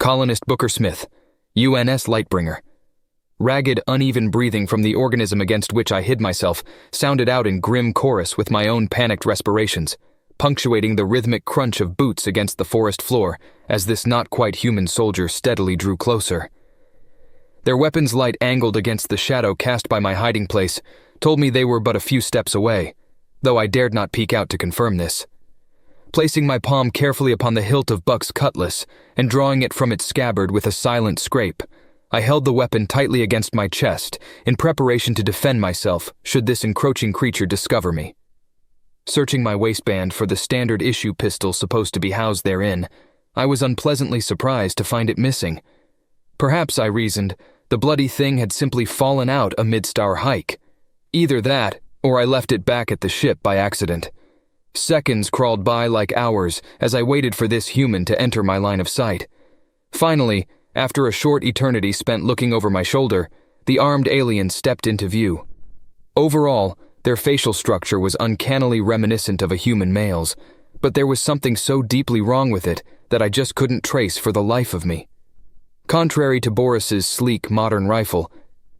Colonist Booker Smith, UNS Lightbringer. Ragged, uneven breathing from the organism against which I hid myself sounded out in grim chorus with my own panicked respirations, punctuating the rhythmic crunch of boots against the forest floor as this not-quite-human soldier steadily drew closer. Their weapons' light angled against the shadow cast by my hiding place told me they were but a few steps away, though I dared not peek out to confirm this. Placing my palm carefully upon the hilt of Buck's cutlass and drawing it from its scabbard with a silent scrape, I held the weapon tightly against my chest in preparation to defend myself should this encroaching creature discover me. Searching my waistband for the standard-issue pistol supposed to be housed therein, I was unpleasantly surprised to find it missing. Perhaps, I reasoned, the bloody thing had simply fallen out amidst our hike. Either that, or I left it back at the ship by accident. Seconds crawled by like hours as I waited for this human to enter my line of sight. Finally, after a short eternity spent looking over my shoulder, the armed alien stepped into view. Overall, their facial structure was uncannily reminiscent of a human male's, but there was something so deeply wrong with it that I just couldn't trace for the life of me. Contrary to Boris's sleek, modern rifle,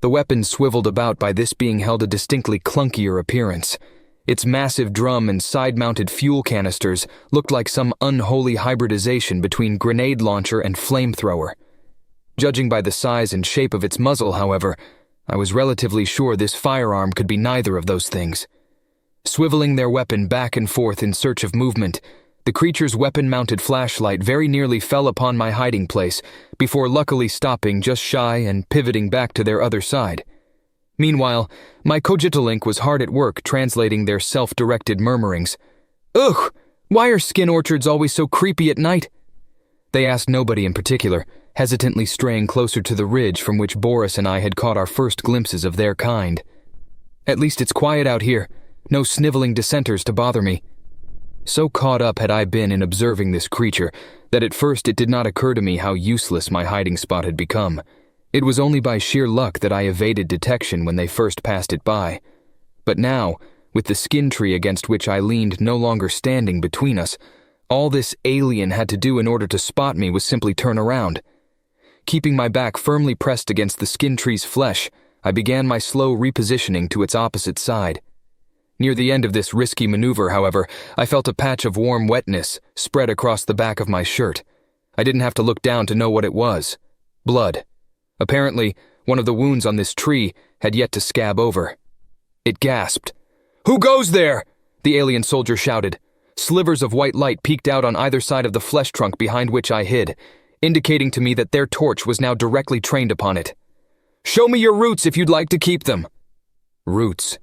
the weapon swiveled about by this being held a distinctly clunkier appearance. Its massive drum and side-mounted fuel canisters looked like some unholy hybridization between grenade launcher and flamethrower. Judging by the size and shape of its muzzle, however, I was relatively sure this firearm could be neither of those things. Swiveling their weapon back and forth in search of movement, the creature's weapon-mounted flashlight very nearly fell upon my hiding place before luckily stopping just shy and pivoting back to their other side. Meanwhile, my Cogitalink was hard at work translating their self-directed murmurings. "Ugh! Why are skin orchards always so creepy at night?" They asked nobody in particular, hesitantly straying closer to the ridge from which Boris and I had caught our first glimpses of their kind. "At least it's quiet out here. No sniveling dissenters to bother me." So caught up had I been in observing this creature that at first it did not occur to me how useless my hiding spot had become. It was only by sheer luck that I evaded detection when they first passed it by. But now, with the skin tree against which I leaned no longer standing between us, all this alien had to do in order to spot me was simply turn around. Keeping my back firmly pressed against the skin tree's flesh, I began my slow repositioning to its opposite side. Near the end of this risky maneuver, however, I felt a patch of warm wetness spread across the back of my shirt. I didn't have to look down to know what it was. Blood. Apparently, one of the wounds on this tree had yet to scab over. It gasped. "Who goes there?" the alien soldier shouted. Slivers of white light peeked out on either side of the flesh trunk behind which I hid, indicating to me that their torch was now directly trained upon it. "Show me your roots if you'd like to keep them." Roots.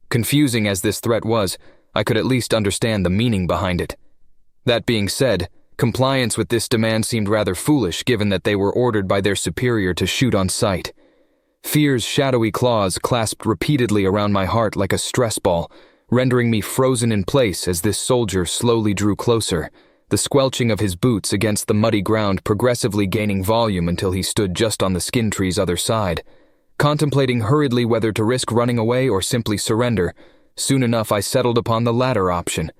Confusing as this threat was, I could at least understand the meaning behind it. That being said, compliance with this demand seemed rather foolish given that they were ordered by their superior to shoot on sight. Fear's shadowy claws clasped repeatedly around my heart like a stress ball, rendering me frozen in place as this soldier slowly drew closer, the squelching of his boots against the muddy ground progressively gaining volume until he stood just on the skin tree's other side. Contemplating hurriedly whether to risk running away or simply surrender, soon enough I settled upon the latter option.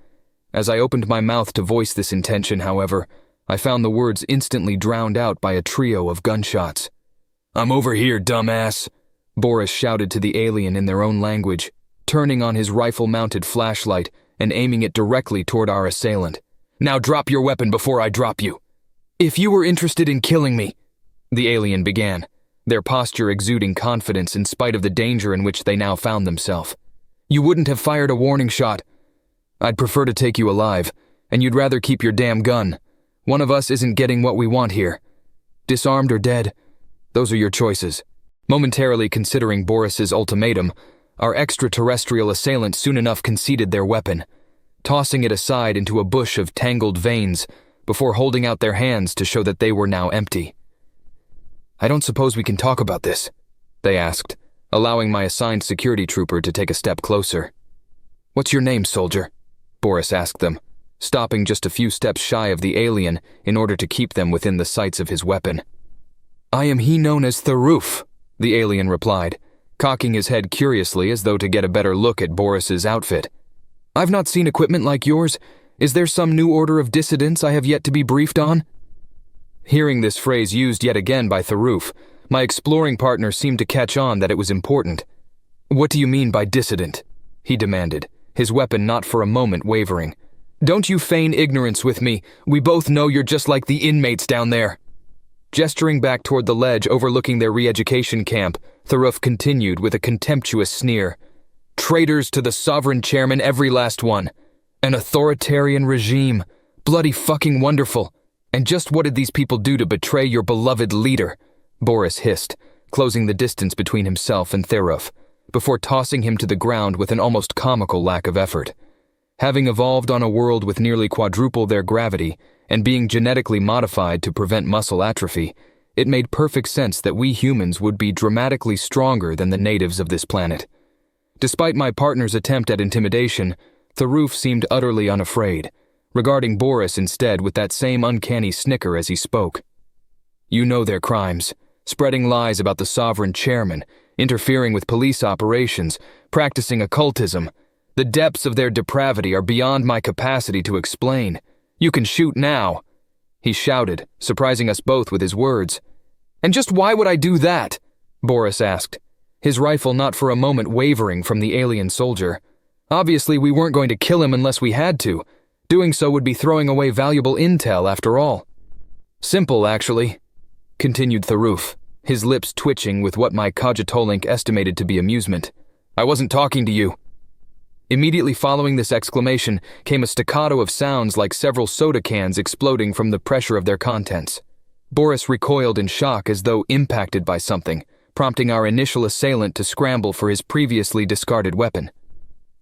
As I opened my mouth to voice this intention, however, I found the words instantly drowned out by a trio of gunshots. "I'm over here, dumbass," Boris shouted to the alien in their own language, turning on his rifle-mounted flashlight and aiming it directly toward our assailant. "Now drop your weapon before I drop you." "If you were interested in killing me," the alien began, their posture exuding confidence in spite of the danger in which they now found themselves, "you wouldn't have fired a warning shot. I'd prefer to take you alive, and you'd rather keep your damn gun. One of us isn't getting what we want here. Disarmed or dead, those are your choices." Momentarily considering Boris's ultimatum, our extraterrestrial assailant soon enough conceded their weapon, tossing it aside into a bush of tangled veins before holding out their hands to show that they were now empty. "I don't suppose we can talk about this?" they asked, allowing my assigned security trooper to take a step closer. "What's your name, soldier?" Boris asked them, stopping just a few steps shy of the alien in order to keep them within the sights of his weapon. "I am he known as Tharoof," the alien replied, cocking his head curiously as though to get a better look at Boris's outfit. "I've not seen equipment like yours. Is there some new order of dissidents I have yet to be briefed on?" Hearing this phrase used yet again by Tharuf, my exploring partner seemed to catch on that it was important. "What do you mean by dissident?" he demanded, his weapon not for a moment wavering. "Don't you feign ignorance with me. We both know you're just like the inmates down there." Gesturing back toward the ledge overlooking their re-education camp, Tharuf continued with a contemptuous sneer. "Traitors to the sovereign chairman, every last one. An authoritarian regime. Bloody fucking wonderful. And just what did these people do to betray your beloved leader?" Boris hissed, closing the distance between himself and Tharuf, before tossing him to the ground with an almost comical lack of effort. Having evolved on a world with nearly quadruple their gravity, and being genetically modified to prevent muscle atrophy, it made perfect sense that we humans would be dramatically stronger than the natives of this planet. Despite my partner's attempt at intimidation, Tharuf seemed utterly unafraid, regarding Boris instead with that same uncanny snicker as he spoke. "You know their crimes, spreading lies about the sovereign chairman, interfering with police operations, practicing occultism. The depths of their depravity are beyond my capacity to explain. You can shoot now," he shouted, surprising us both with his words. "And just why would I do that?" Boris asked, his rifle not for a moment wavering from the alien soldier. "Obviously, we weren't going to kill him unless we had to. Doing so would be throwing away valuable intel after all." "Simple, actually," continued Tharuf, his lips twitching with what my cogitolink estimated to be amusement. "I wasn't talking to you." Immediately following this exclamation came a staccato of sounds like several soda cans exploding from the pressure of their contents. Boris recoiled in shock as though impacted by something, prompting our initial assailant to scramble for his previously discarded weapon.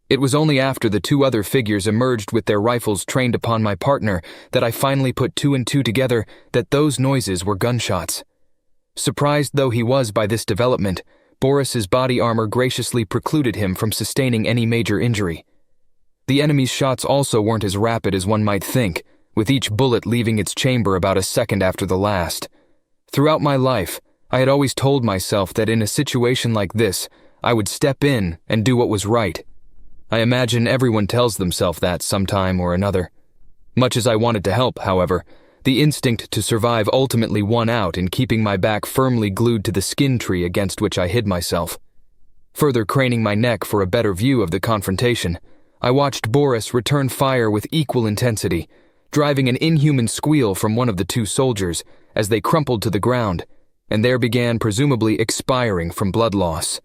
It was only after the two other figures emerged with their rifles trained upon my partner that I finally put two and two together that those noises were gunshots. Surprised though he was by this development, Boris's body armor graciously precluded him from sustaining any major injury. The enemy's shots also weren't as rapid as one might think, with each bullet leaving its chamber about a second after the last. Throughout my life, I had always told myself that in a situation like this, I would step in and do what was right. I imagine everyone tells themselves that sometime or another. Much as I wanted to help, however, the instinct to survive ultimately won out in keeping my back firmly glued to the skin tree against which I hid myself. Further craning my neck for a better view of the confrontation, I watched Boris return fire with equal intensity, driving an inhuman squeal from one of the two soldiers as they crumpled to the ground, and there began presumably expiring from blood loss.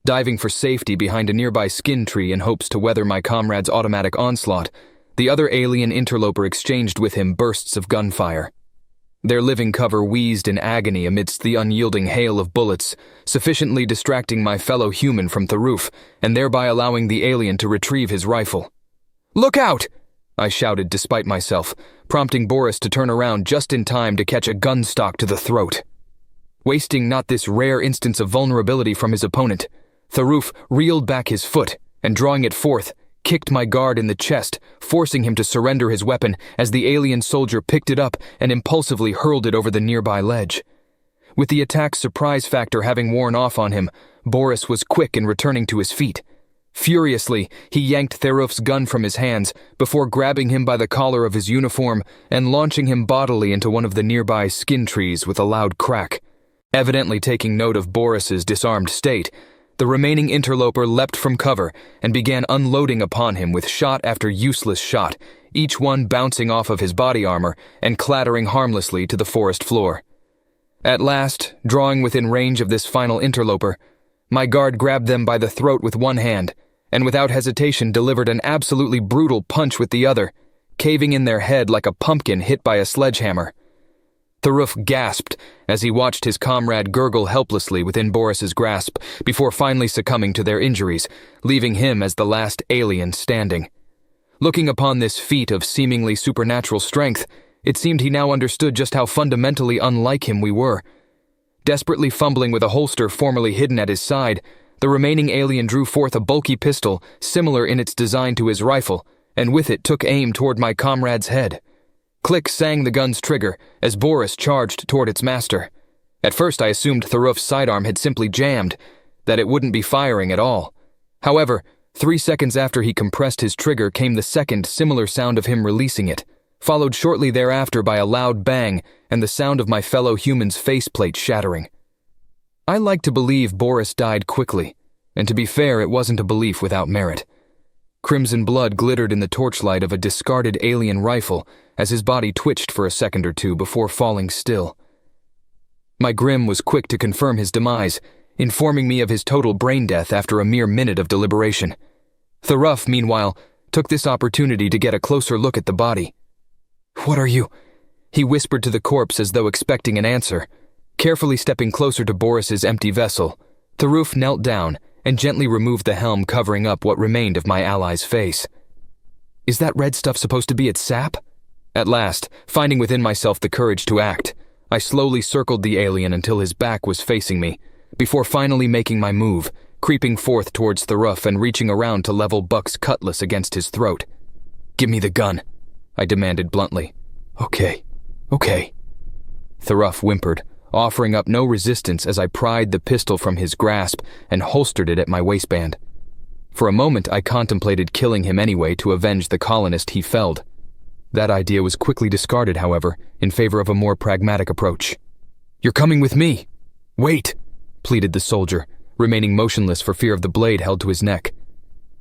Diving for safety behind a nearby skin tree in hopes to weather my comrade's automatic onslaught, the other alien interloper exchanged with him bursts of gunfire. Their living cover wheezed in agony amidst the unyielding hail of bullets, sufficiently distracting my fellow human from Tharuf, and thereby allowing the alien to retrieve his rifle. "Look out!" I shouted despite myself, prompting Boris to turn around just in time to catch a gunstock to the throat. Wasting not this rare instance of vulnerability from his opponent, Tharuf reeled back his foot, and drawing it forth, kicked my guard in the chest, forcing him to surrender his weapon as the alien soldier picked it up and impulsively hurled it over the nearby ledge. With the attack's surprise factor having worn off on him, Boris was quick in returning to his feet. Furiously, he yanked Tharuf's gun from his hands before grabbing him by the collar of his uniform and launching him bodily into one of the nearby skin trees with a loud crack. Evidently taking note of Boris's disarmed state, the remaining interloper leapt from cover and began unloading upon him with shot after useless shot, each one bouncing off of his body armor and clattering harmlessly to the forest floor. At last, drawing within range of this final interloper, my guard grabbed them by the throat with one hand, and without hesitation delivered an absolutely brutal punch with the other, caving in their head like a pumpkin hit by a sledgehammer. Tharuf gasped as he watched his comrade gurgle helplessly within Boris's grasp before finally succumbing to their injuries, leaving him as the last alien standing. Looking upon this feat of seemingly supernatural strength, it seemed he now understood just how fundamentally unlike him we were. Desperately fumbling with a holster formerly hidden at his side, the remaining alien drew forth a bulky pistol similar in its design to his rifle, and with it took aim toward my comrade's head. Click sang the gun's trigger as Boris charged toward its master. At first I assumed Tharuf's sidearm had simply jammed, that it wouldn't be firing at all. However, 3 seconds after he compressed his trigger came the second similar sound of him releasing it, followed shortly thereafter by a loud bang and the sound of my fellow human's faceplate shattering. I like to believe Boris died quickly, and to be fair, it wasn't a belief without merit. Crimson blood glittered in the torchlight of a discarded alien rifle as his body twitched for a second or two before falling still. My Grim was quick to confirm his demise, informing me of his total brain death after a mere minute of deliberation. Tharuf, meanwhile, took this opportunity to get a closer look at the body. "What are you?" he whispered to the corpse as though expecting an answer. Carefully stepping closer to Boris's empty vessel, Tharuf knelt down and gently removed the helm covering up what remained of my ally's face. "Is that red stuff supposed to be its sap?" At last, finding within myself the courage to act, I slowly circled the alien until his back was facing me, before finally making my move, creeping forth towards Tharuf and reaching around to level Buck's cutlass against his throat. "Give me the gun," I demanded bluntly. Okay. Tharuf whimpered, offering up no resistance as I pried the pistol from his grasp and holstered it at my waistband. For a moment, I contemplated killing him anyway to avenge the colonist he felled. That idea was quickly discarded, however, in favor of a more pragmatic approach. "You're coming with me." "Wait," pleaded the soldier, remaining motionless for fear of the blade held to his neck.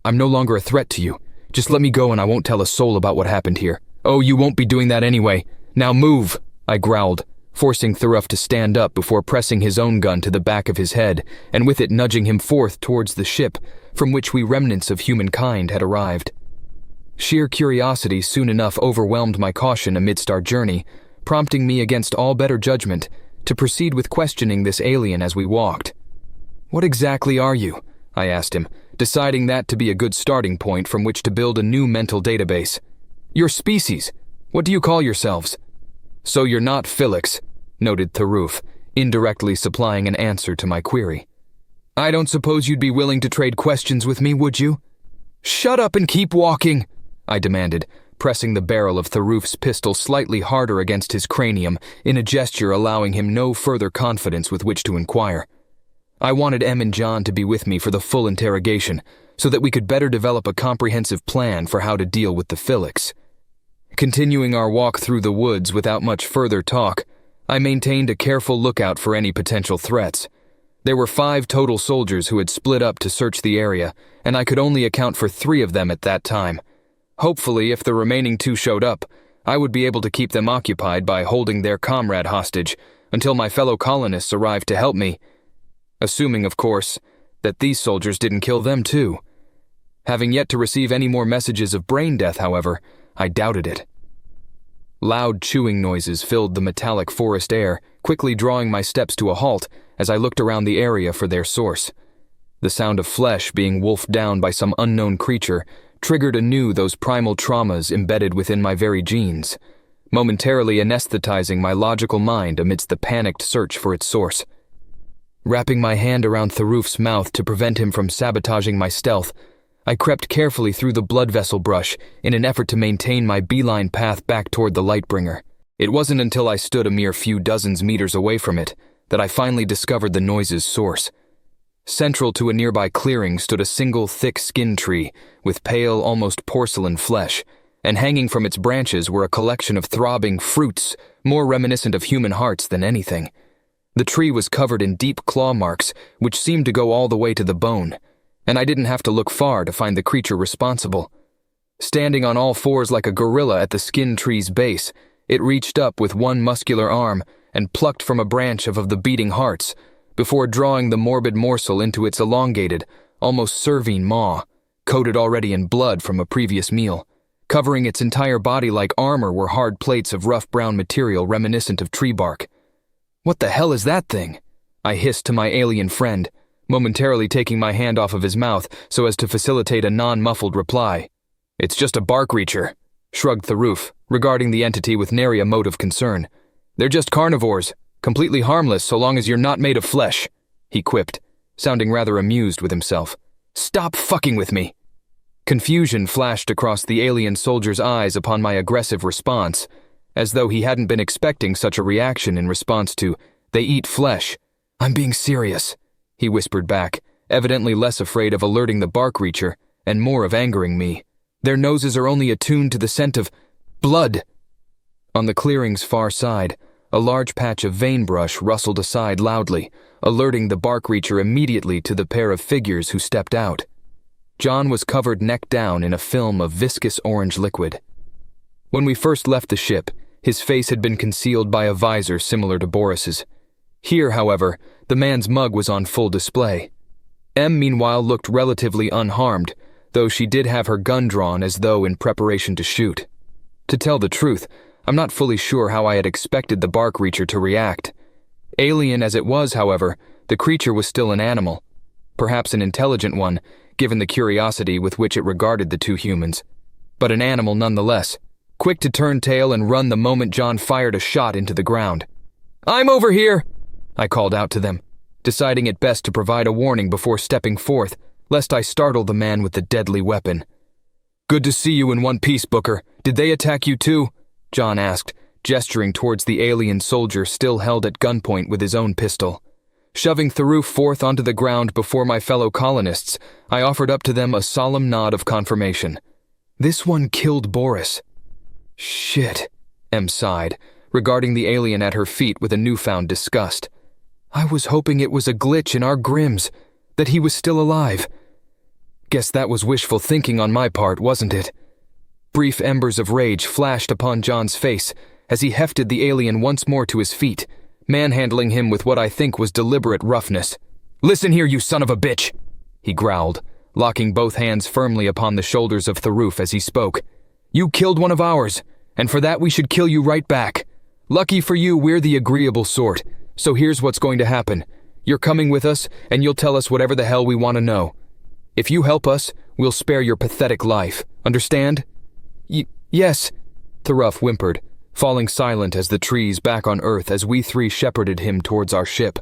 "I'm no longer a threat to you. Just let me go and I won't tell a soul about what happened here." "Oh, you won't be doing that anyway. Now move," I growled, forcing Tharuf to stand up before pressing his own gun to the back of his head and with it nudging him forth towards the ship from which we remnants of humankind had arrived. Sheer curiosity soon enough overwhelmed my caution amidst our journey, prompting me against all better judgment to proceed with questioning this alien as we walked. "What exactly are you?" I asked him, deciding that to be a good starting point from which to build a new mental database. "Your species. What do you call yourselves?" "So you're not Felix," noted Tharuf, indirectly supplying an answer to my query. "I don't suppose you'd be willing to trade questions with me, would you?" "Shut up and keep walking," I demanded, pressing the barrel of Tharuf's pistol slightly harder against his cranium in a gesture allowing him no further confidence with which to inquire. I wanted Em and John to be with me for the full interrogation, so that we could better develop a comprehensive plan for how to deal with the Felix. Continuing our walk through the woods without much further talk, I maintained a careful lookout for any potential threats. There were 5 total soldiers who had split up to search the area, and I could only account for 3 of them at that time. Hopefully, if the remaining 2 showed up, I would be able to keep them occupied by holding their comrade hostage until my fellow colonists arrived to help me. Assuming, of course, that these soldiers didn't kill them too. Having yet to receive any more messages of brain death, however, I doubted it. Loud chewing noises filled the metallic forest air, quickly drawing my steps to a halt as I looked around the area for their source. The sound of flesh being wolfed down by some unknown creature triggered anew those primal traumas embedded within my very genes, momentarily anesthetizing my logical mind amidst the panicked search for its source. Wrapping my hand around Tharuf's mouth to prevent him from sabotaging my stealth, I crept carefully through the blood vessel brush in an effort to maintain my beeline path back toward the Lightbringer. It wasn't until I stood a mere few dozens meters away from it that I finally discovered the noise's source. Central to a nearby clearing stood a single thick skin tree with pale, almost porcelain flesh, and hanging from its branches were a collection of throbbing fruits more reminiscent of human hearts than anything. The tree was covered in deep claw marks which seemed to go all the way to the bone, and I didn't have to look far to find the creature responsible. Standing on all fours like a gorilla at the skin tree's base, it reached up with one muscular arm and plucked from a branch of the beating hearts, before drawing the morbid morsel into its elongated, almost cervine maw, coated already in blood from a previous meal. Covering its entire body like armor were hard plates of rough brown material reminiscent of tree bark. "What the hell is that thing?" I hissed to my alien friend, momentarily taking my hand off of his mouth so as to facilitate a non-muffled reply. "It's just a bark reacher," shrugged Tharuf, regarding the entity with nary a mote of concern. "They're just carnivores, completely harmless so long as you're not made of flesh," he quipped, sounding rather amused with himself. "Stop fucking with me." Confusion flashed across the alien soldier's eyes upon my aggressive response, as though he hadn't been expecting such a reaction in response to, "They eat flesh." "I'm being serious," he whispered back, evidently less afraid of alerting the bark reacher and more of angering me. "Their noses are only attuned to the scent of blood," On the clearing's far side, a large patch of vein brush rustled aside loudly, alerting the bark reacher immediately to the pair of figures who stepped out. John was covered neck down in a film of viscous orange liquid. When we first left the ship, his face had been concealed by a visor similar to Boris's. Here, however, the man's mug was on full display. Em, meanwhile, looked relatively unharmed, though she did have her gun drawn as though in preparation to shoot. To tell the truth, I'm not fully sure how I had expected the bark reacher to react. Alien as it was, however, the creature was still an animal. Perhaps an intelligent one, given the curiosity with which it regarded the two humans. But an animal nonetheless, quick to turn tail and run the moment John fired a shot into the ground. "I'm over here!" I called out to them, deciding it best to provide a warning before stepping forth, lest I startle the man with the deadly weapon. "Good to see you in one piece, Booker. Did they attack you too?" John asked, gesturing towards the alien soldier still held at gunpoint with his own pistol. Shoving Tharoof forth onto the ground before my fellow colonists, I offered up to them a solemn nod of confirmation. This one killed Boris. "Shit," Em sighed, regarding the alien at her feet with a newfound disgust. "I was hoping it was a glitch in our grims, that he was still alive. Guess that was wishful thinking on my part, wasn't it?" Brief embers of rage flashed upon John's face as he hefted the alien once more to his feet, manhandling him with what I think was deliberate roughness. "Listen here, you son of a bitch," he growled, locking both hands firmly upon the shoulders of Tharoof as he spoke. "You killed one of ours, and for that we should kill you right back. Lucky for you, we're the agreeable sort, so here's what's going to happen. You're coming with us, and you'll tell us whatever the hell we want to know. If you help us, we'll spare your pathetic life. Understand?" Yes, Tharoof whimpered, falling silent as the trees back on Earth as we three shepherded him towards our ship.